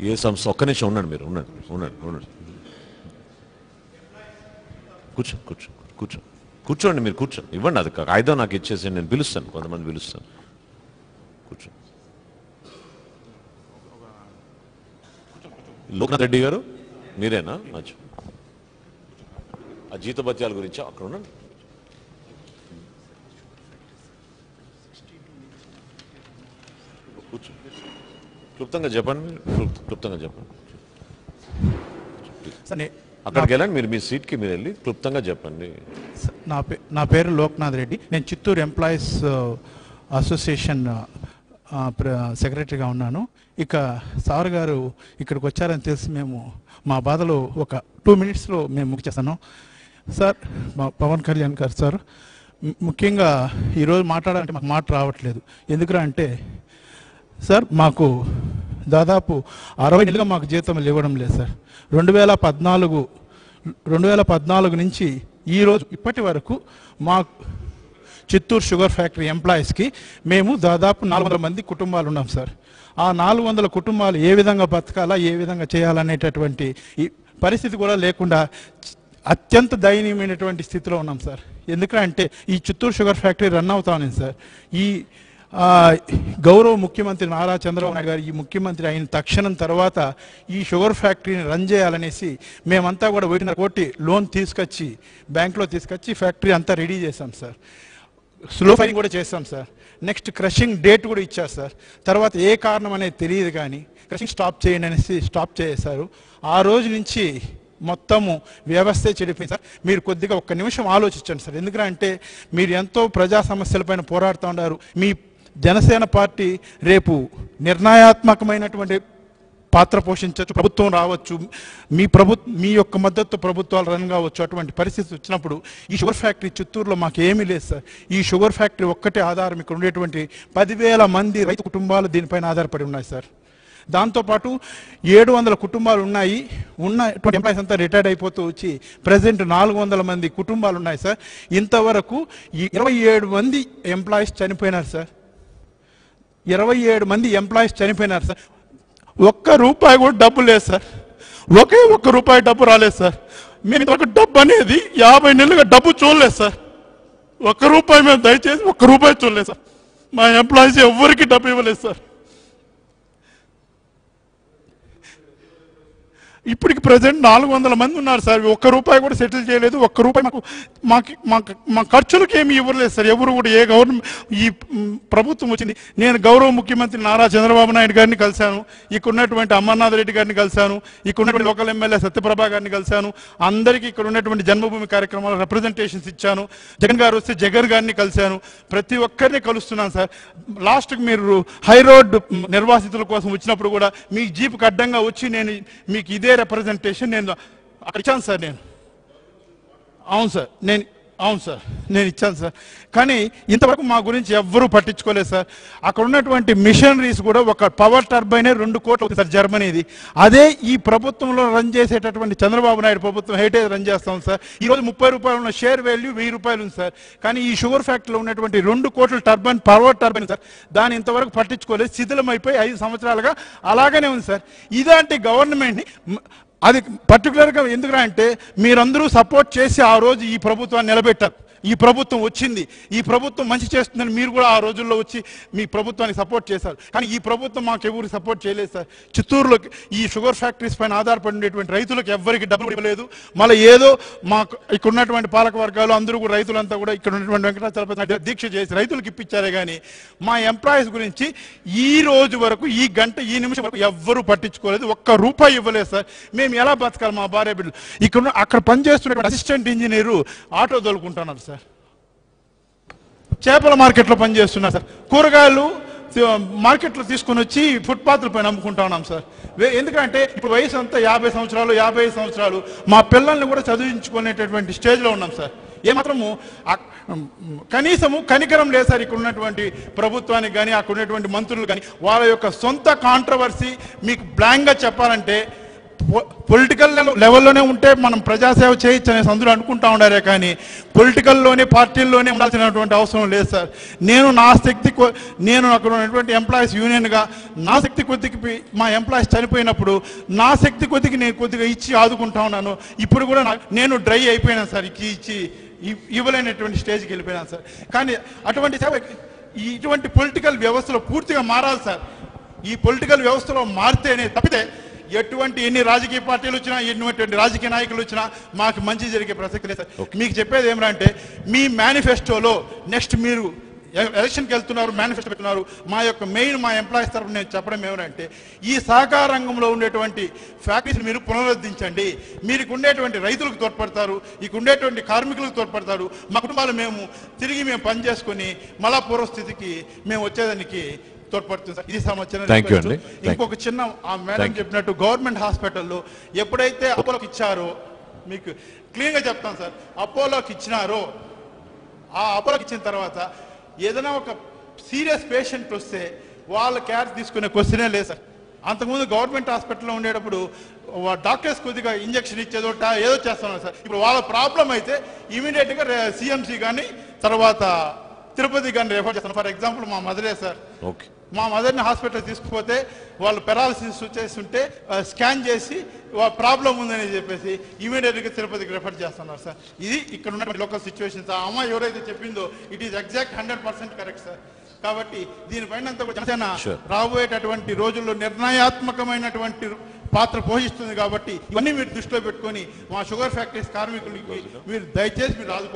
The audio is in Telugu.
ఏ సంస్థ? ఒక్క నిమిషం ఉండండి, మీరు ఉండండి. కూర్చోండి, మీరు కూర్చోండి. ఇవ్వండి, అది కాగితం నాకు ఇచ్చేసి నేను పిలుస్తాను, కొంతమంది పిలుస్తాను. కూర్చోండి. లోక్నాథ్ రెడ్డి గారు మీరేనా? ఆ జీతభత్యాల గురించి అక్కడ ఉండండి. క్లుప్తంగా చెప్పండి. అక్కడికి వెళ్ళండి, మీరు మీ సీట్కి మీరు వెళ్ళి క్లుప్తంగా చెప్పండి. నా పేరు లోక్నాథ్ రెడ్డి. నేను చిత్తూరు ఎంప్లాయీస్ అసోసియేషన్ సెక్రటరీగా ఉన్నాను. ఇక సార్ గారు ఇక్కడికి వచ్చారని తెలిసి మేము మా బాధలు ఒక 2 minutesలో మేము ముగిచేస్తాను. సార్, మా పవన్ కళ్యాణ్ గారు సార్, ముఖ్యంగా ఈరోజు మాట్లాడాలంటే మాకు మాట రావట్లేదు. ఎందుకంటే సార్, మాకు దాదాపు 60 నెలలుగా మాకు జీతం ఇవ్వడం లేదు సార్. 2014 నుంచి ఈరోజు ఇప్పటి వరకు మా చిత్తూరు షుగర్ ఫ్యాక్టరీ ఎంప్లాయీస్కి మేము దాదాపు 400 మంది కుటుంబాలు ఉన్నాం సార్. ఆ 400 కుటుంబాలు ఏ విధంగా బతకాలా, ఏ విధంగా చేయాలనేటటువంటి ఈ పరిస్థితి కూడా లేకుండా అత్యంత దయనీయమైనటువంటి స్థితిలో ఉన్నాం సార్. ఎందుకంటే ఈ చిత్తూరు షుగర్ ఫ్యాక్టరీ రన్ అవుతా ఉంది సార్. ఈ గౌరవ ముఖ్యమంత్రి నారా చంద్రబాబు నాయుడు గారు ఈ ముఖ్యమంత్రి అయిన తక్షణం తర్వాత ఈ షుగర్ ఫ్యాక్టరీని రన్ చేయాలనేసి మేమంతా కూడా 1.5 కోటి లోన్ తీసుకొచ్చి బ్యాంక్లో తీసుకొచ్చి ఫ్యాక్టరీ అంతా రెడీ చేశాం సార్. స్లో ఫైలింగ్ కూడా చేస్తాం సార్. నెక్స్ట్ క్రషింగ్ డేట్ కూడా ఇచ్చారు సార్. తర్వాత ఏ కారణం అనేది తెలియదు కానీ క్రషింగ్ స్టాప్ చేయండి అనేసి స్టాప్ చేశారు. ఆ రోజు నుంచి మొత్తము వ్యవస్థే చెడిపోయింది సార్. మీరు కొద్దిగా ఒక్క నిమిషం ఆలోచించండి సార్. ఎందుకంటే మీరు ఎంతో ప్రజా సమస్యలపైన పోరాడుతూ ఉన్నారు. మీ జనసేన పార్టీ రేపు నిర్ణయాత్మకమైనటువంటి పాత్ర పోషించవచ్చు, ప్రభుత్వం రావచ్చు, మీ యొక్క మద్దతు ప్రభుత్వాలు రన్ కావచ్చు. అటువంటి పరిస్థితి వచ్చినప్పుడు ఈ షుగర్ ఫ్యాక్టరీ చిత్తూరులో మాకు ఏమీ లేదు సార్. ఈ షుగర్ ఫ్యాక్టరీ ఒక్కటే ఆధారం. ఇక్కడ ఉండేటువంటి 10,000 మంది రైతు కుటుంబాలు దీనిపైన ఆధారపడి ఉన్నాయి సార్. దాంతోపాటు 700 కుటుంబాలు ఉన్నాయి. ఉన్నటువంటి ఎంప్లాయీస్ అంతా రిటైర్డ్ అయిపోతూ వచ్చి ప్రజెంట్ 400 మంది కుటుంబాలు ఉన్నాయి సార్. ఇంతవరకు 27 మంది ఎంప్లాయీస్ చనిపోయినారు సార్. 27 మంది ఎంప్లాయీస్ చనిపోయినారు సార్. ₹1 కూడా డబ్బు లేదు సార్. ఒకే ₹1 డబ్బు రాలేదు సార్. మేము ఇంతవరకు డబ్బు అనేది 50 నెలలుగా డబ్బు చూడలేదు సార్. ₹1 మేము దయచేసి ₹1 చూడలేదు సార్. మా ఎంప్లాయీస్ ఎవరికి డబ్బు ఇవ్వలేదు సార్. ఇప్పటికి ప్రజెంట్ 400 మంది ఉన్నారు సార్. ₹1 కూడా సెటిల్ చేయలేదు. ₹1 మా ఖర్చులకు ఏమి ఇవ్వలేదు సార్. ఎవరు కూడా ఏ గవర్నమెంట్ ఈ ప్రభుత్వం వచ్చింది. నేను గౌరవ ముఖ్యమంత్రి నారా చంద్రబాబు నాయుడు గారిని కలిశాను. ఇక్కడ ఉన్నటువంటి అమర్నాథ్ రెడ్డి గారిని కలిశాను. ఇక్కడ ఉన్నటువంటి లోకల్ ఎమ్మెల్యే సత్యప్రభ గారిని కలిశాను. అందరికీ ఇక్కడ ఉన్నటువంటి జన్మభూమి కార్యక్రమాల రిప్రజెంటేషన్స్ ఇచ్చాను. జగన్ గారు వస్తే జగన్ గారిని కలిశాను. ప్రతి ఒక్కరిని కలుస్తున్నాను సార్. లాస్ట్కి మీరు హై రోడ్ నిర్వాసితుల కోసం వచ్చినప్పుడు కూడా మీ జీపుకి అడ్డంగా వచ్చి నేను మీకు ఇదే రిప్రజెంటేషన్ నేను అక్కడ ఇచ్చాను సార్. అవును సార్, నేను ఇచ్చాను సార్. కానీ ఇంతవరకు మా గురించి ఎవ్వరూ పట్టించుకోలేదు సార్. అక్కడ ఉన్నటువంటి మిషనరీస్ కూడా ఒక పవర్ టర్బైనే 2 కోట్లు అవుతుంది సార్, జర్మనీది. అదే ఈ ప్రభుత్వంలో రన్ చేసేటటువంటి చంద్రబాబు నాయుడు ప్రభుత్వం హెరిటేజ్ రన్ చేస్తాం సార్. ఈరోజు ₹30 ఉన్న షేర్ వాల్యూ ₹1000 ఉంది సార్. కానీ ఈ షుగర్ ఫ్యాక్టరీలో ఉన్నటువంటి 2 కోట్ల టర్బైన్ పవర్ టర్బైన్ సార్, దాన్ని ఇంతవరకు పట్టించుకోలేదు. శిథిలమైపోయి 5 సంవత్సరాలుగా అలాగనే ఉంది సార్. ఇలాంటి గవర్నమెంట్ని అది పర్టికులర్గా ఎందుకంటే మీరందరూ సపోర్ట్ చేసి ఆ రోజు ఈ ప్రభుత్వాన్ని నిలబెట్టారు. ఈ ప్రభుత్వం వచ్చింది, ఈ ప్రభుత్వం మంచి చేస్తుందని మీరు కూడా ఆ రోజుల్లో వచ్చి మీ ప్రభుత్వానికి సపోర్ట్ చేశారు. కానీ ఈ ప్రభుత్వం మాకు ఎవరికి సపోర్ట్ చేయలేదు సార్. చిత్తూరులో ఈ షుగర్ ఫ్యాక్టరీస్ పైన ఆధారపడినటువంటి రైతులకు ఎవరికి డబ్బులు ఇవ్వలేదు. మళ్ళీ ఏదో మాకు ఇక్కడ ఉన్నటువంటి పాలక వర్గాలు అందరూ కూడా రైతులంతా కూడా ఇక్కడ ఉన్నటువంటి వెంకటాచలపతి దీక్ష చేసి రైతులకు ఇప్పించారే కానీ మా ఎంప్లాయీస్ గురించి ఈ రోజు వరకు ఈ గంట ఈ నిమిషం వరకు ఎవ్వరూ పట్టించుకోలేదు. ₹1 ఇవ్వలేదు సార్. మేము ఎలా బతకాలి? మా భార్య బిడ్డలు అక్కడ పనిచేస్తున్నటువంటి అసిస్టెంట్ ఇంజనీరు ఆటో తోలుకుంటున్నారు సార్. చేపల మార్కెట్లో పనిచేస్తున్నారు సార్. కూరగాయలు మార్కెట్లో తీసుకొని వచ్చి ఫుట్పాత్ల పైన అమ్ముకుంటా ఉన్నాం సార్. ఎందుకంటే ఇప్పుడు వయసు అంతా 50 సంవత్సరాలు 55 సంవత్సరాలు. మా పిల్లల్ని కూడా చదివించుకునేటటువంటి స్టేజ్లో ఉన్నాం సార్. ఏమాత్రము కనీసము కనికరం లేదు సార్. ఇక్కడ ఉన్నటువంటి ప్రభుత్వానికి కానీ అక్కడ ఉన్నటువంటి మంత్రులు కానీ వాళ్ళ యొక్క సొంత కాంట్రవర్సీ మీకు బ్లాంక్గా చెప్పాలంటే పొలిటికల్ లెవెల్లోనే ఉంటే మనం ప్రజాసేవ చేయొచ్చు అనేసి అందరూ అనుకుంటా ఉండారే కానీ పొలిటికల్లోనే పార్టీల్లోనే ఉండాల్సినటువంటి అవసరం లేదు సార్. నేను నా శక్తి నేను అక్కడ ఉన్నటువంటి ఎంప్లాయీస్ యూనియన్గా నా శక్తి కొద్దికి మా ఎంప్లాయీస్ చనిపోయినప్పుడు నా శక్తి కొద్దికి నేను కొద్దిగా ఇచ్చి ఆదుకుంటా ఉన్నాను. ఇప్పుడు కూడా నేను డ్రై అయిపోయినాను సార్, ఇచ్చి ఇవ్వలేనటువంటి స్టేజ్కి వెళ్ళిపోయినాను సార్. కానీ అటువంటి సేవ ఇటువంటి పొలిటికల్ వ్యవస్థలో పూర్తిగా మారాలి సార్. ఈ పొలిటికల్ వ్యవస్థలో మారితేనే తప్పితే ఎన్ని రాజకీయ పార్టీలు వచ్చినా ఎటువంటి రాజకీయ నాయకులు వచ్చినా మాకు మంచి జరిగే ప్రసక్తి లేదు సార్. మీకు చెప్పేది ఏమంటే మీ మేనిఫెస్టోలో నెక్స్ట్ మీరు ఎలక్షన్కి వెళ్తున్నారు, మేనిఫెస్టో పెడుతున్నారు. మా ఎంప్లాయీస్ తరఫున నేను చెప్పడం ఏమంటే ఈ సహకార రంగంలో ఉండేటువంటి ఫ్యాక్టరీస్ మీరు పునరుద్ధరించండి. మీకు ఉండేటువంటి రైతులకు తోడ్పడతారు, ఇక ఉండేటువంటి కార్మికులకు తోడ్పడతారు. మా కుటుంబాలు తిరిగి మేము పనిచేసుకొని మళ్ళా పూర్వస్థితికి మేము వచ్చేదానికి తోడ్పడుతుంది సార్. ఇది సంవత్సరం. ఇంకొక చిన్న ఆ మేడం చెప్పినట్టు గవర్నమెంట్ హాస్పిటల్లో ఎప్పుడైతే అపోలోకి ఇచ్చారో, మీకు క్లియర్గా చెప్తాను సార్, అపోలోకి ఇచ్చినారో ఆ అపోలోకి ఇచ్చిన తర్వాత ఏదైనా ఒక సీరియస్ పేషెంట్ వస్తే వాళ్ళ కేర్ తీసుకునే క్వశ్చనే లేదు సార్. అంతకుముందు గవర్నమెంట్ హాస్పిటల్లో ఉండేటప్పుడు డాక్టర్స్ కొద్దిగా ఇంజక్షన్ ఇచ్చేదో ఏదో చేస్తున్నారు సార్. ఇప్పుడు వాళ్ళ ప్రాబ్లం అయితే ఇమీడియట్గా సిఎంసి కానీ తర్వాత తిరుపతి కానీ రెఫర్ చేస్తాను. ఫర్ ఎగ్జాంపుల్ మా మదరే సార్, మా మదర్ని హాస్పిటల్ తీసుకుపోతే వాళ్ళు పెరాలసిస్ చేస్తుంటే స్కాన్ చేసి ప్రాబ్లం ఉందని చెప్పేసి ఇమీడియట్గా తిరుపతికి రెఫర్ చేస్తున్నారు సార్. ఇది ఇక్కడ ఉన్నటువంటి లోకల్ సిచ్యువేషన్ సార్. అమ్మ ఎవరైతే చెప్పిందో it is exact 100% correct sir. కాబట్టి దీనిపైన జనసేన రాబోయేటటువంటి రోజుల్లో నిర్ణయాత్మకమైనటువంటి పాత్ర పోషిస్తుంది. కాబట్టి ఇవన్నీ మీరు దృష్టిలో పెట్టుకొని మా షుగర్ ఫ్యాక్టరీస్ కార్మికులకి మీరు దయచేసి మీరు ఆదుకోవాలి.